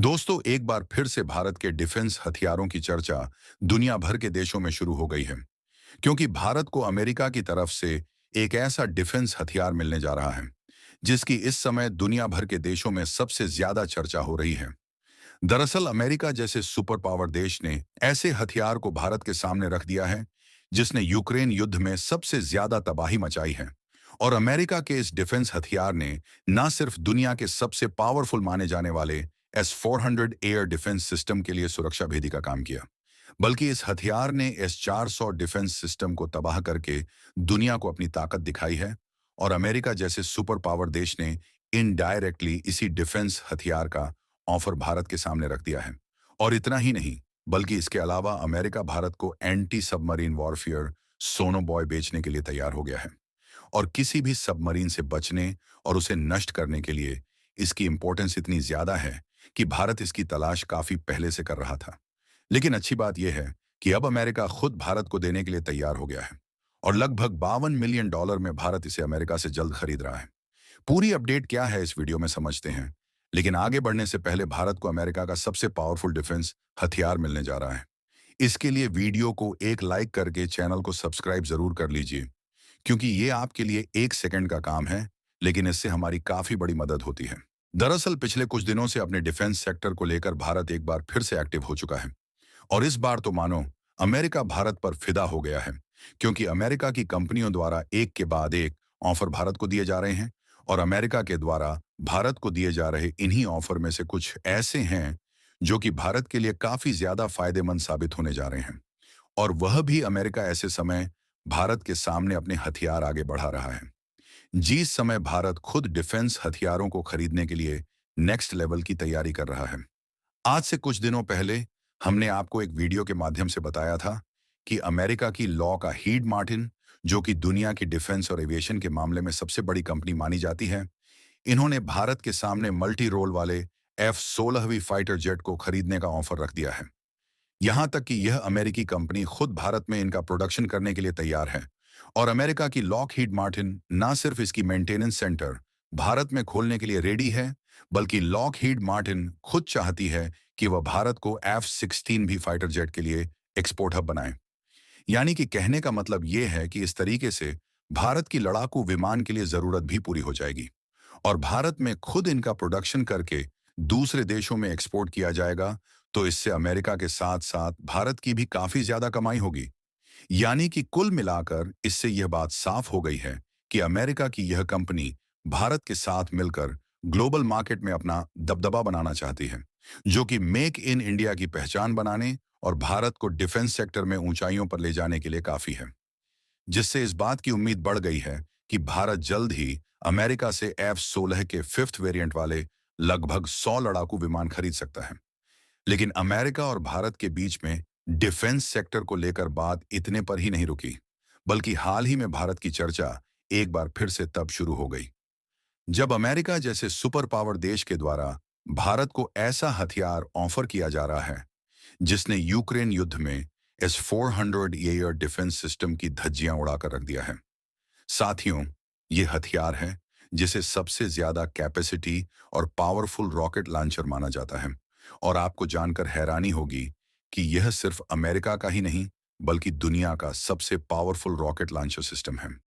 दोस्तों, एक बार फिर से भारत के डिफेंस हथियारों की चर्चा दुनिया भर के देशों में शुरू हो गई है, क्योंकि भारत को अमेरिका की तरफ से एक ऐसा डिफेंस हथियार मिलने जा रहा है जिसकी इस समय दुनिया भर के देशों में सबसे ज्यादा चर्चा हो रही है। दरअसल अमेरिका जैसे सुपर पावर देश ने ऐसे हथियार को भारत के सामने रख दिया है जिसने यूक्रेन युद्ध में सबसे ज्यादा तबाही मचाई है। और अमेरिका के इस डिफेंस हथियार ने न सिर्फ दुनिया के सबसे पावरफुल माने जाने वाले S-400 एयर डिफेंस सिस्टम के लिए सुरक्षा भेदी का काम किया, बल्कि इस हथियार ने S-400 डिफेंस सिस्टम को तबाह करके दुनिया को अपनी ताकत दिखाई है। और अमेरिका जैसे सुपर पावर देश ने इनडायरेक्टली इसी डिफेंस हथियार का ऑफर भारत के सामने रख दिया है। और इतना ही नहीं, बल्कि इसके अलावा अमेरिका भारत को एंटी सबमरीन वॉरफेयर सोनोबॉय बेचने के लिए तैयार हो गया है। और किसी भी सबमरीन से बचने और उसे नष्ट करने के लिए इसकी इंपॉर्टेंस इतनी ज्यादा है कि भारत इसकी तलाश काफी पहले से कर रहा था। लेकिन अच्छी बात यह है कि अब अमेरिका खुद भारत को देने के लिए तैयार हो गया है और लगभग $52 मिलियन में भारत इसे अमेरिका से जल्द खरीद रहा है। पूरी अपडेट क्या है इस वीडियो में समझते हैं। लेकिन आगे बढ़ने से पहले भारत को अमेरिका का सबसे पावरफुल डिफेंस हथियार मिलने जा रहा है। इसके लिए वीडियो को एक लाइक करके चैनल को सब्सक्राइब जरूर कर लीजिए, क्योंकि ये आपके लिए 1 सेकंड का काम है, लेकिन इससे हमारी काफी बड़ी मदद होती है। दरअसल पिछले कुछ दिनों से अपने डिफेंस सेक्टर को लेकर भारत एक बार फिर से एक्टिव हो चुका है। और इस बार तो मानो अमेरिका भारत पर फिदा हो गया है, क्योंकि अमेरिका की कंपनियों द्वारा एक के बाद एक ऑफर भारत को दिए जा रहे हैं। और अमेरिका के द्वारा भारत को दिए जा रहे इन्हीं ऑफर में से कुछ ऐसे हैं जो कि भारत के लिए काफी ज्यादा फायदेमंद साबित होने जा रहे हैं। और वह भी अमेरिका ऐसे समय भारत के सामने अपने हथियार आगे बढ़ा रहा है जिस समय भारत खुद डिफेंस हथियारों को खरीदने के लिए नेक्स्ट लेवल की तैयारी कर रहा है। आज से कुछ दिनों पहले हमने आपको एक वीडियो के माध्यम से बताया था कि अमेरिका की लॉकहीड मार्टिन, जो कि दुनिया की डिफेंस और एविएशन के मामले में सबसे बड़ी कंपनी मानी जाती है, इन्होंने भारत के सामने मल्टी रोल वाले F-16वीं फाइटर जेट को खरीदने का ऑफर रख दिया है। यहां तक कि यह अमेरिकी कंपनी खुद भारत में इनका प्रोडक्शन करने के लिए तैयार है। और अमेरिका की लॉकहीड मार्टिन न सिर्फ इसकी मेंटेनेंस सेंटर भारत में खोलने के लिए रेडी है, बल्कि लॉकहीड मार्टिन खुद चाहती है कि वह भारत को F-16 भी फाइटर जेट के लिए एक्सपोर्ट हब बनाए। यानी कि कहने का मतलब यह है कि इस तरीके से भारत की लड़ाकू विमान के लिए जरूरत भी पूरी हो जाएगी और भारत में खुद इनका प्रोडक्शन करके दूसरे देशों में एक्सपोर्ट किया जाएगा। तो इससे अमेरिका के साथ साथ भारत की भी काफी ज्यादा कमाई होगी। यानी कि कुल मिलाकर इससे यह बात साफ हो गई है कि अमेरिका की यह कंपनी भारत के साथ मिलकर ग्लोबल मार्केट में अपना दबदबा बनाना चाहती है, जो कि मेक इन इंडिया की पहचान बनाने और भारत को डिफेंस सेक्टर में ऊंचाइयों पर ले जाने के लिए काफी है। जिससे इस बात की उम्मीद बढ़ गई है कि भारत जल्द ही अमेरिका से F-16 के 5th वेरिएंट वाले लगभग 100 लड़ाकू विमान खरीद सकता है। लेकिन अमेरिका और भारत के बीच में डिफेंस सेक्टर को लेकर बात इतने पर ही नहीं रुकी, बल्कि हाल ही में भारत की चर्चा एक बार फिर से तब शुरू हो गई जब अमेरिका जैसे सुपर पावर देश के द्वारा भारत को ऐसा हथियार ऑफर किया जा रहा है जिसने यूक्रेन युद्ध में S-400 एयर डिफेंस सिस्टम की धज्जियां उड़ाकर रख दिया है। साथियों, ये हथियार है जिसे सबसे ज्यादा कैपेसिटी और पावरफुल रॉकेट लॉन्चर माना जाता है। और आपको जानकर हैरानी होगी कि यह सिर्फ अमेरिका का ही नहीं, बल्कि दुनिया का सबसे पावरफुल रॉकेट लॉन्चर सिस्टम है।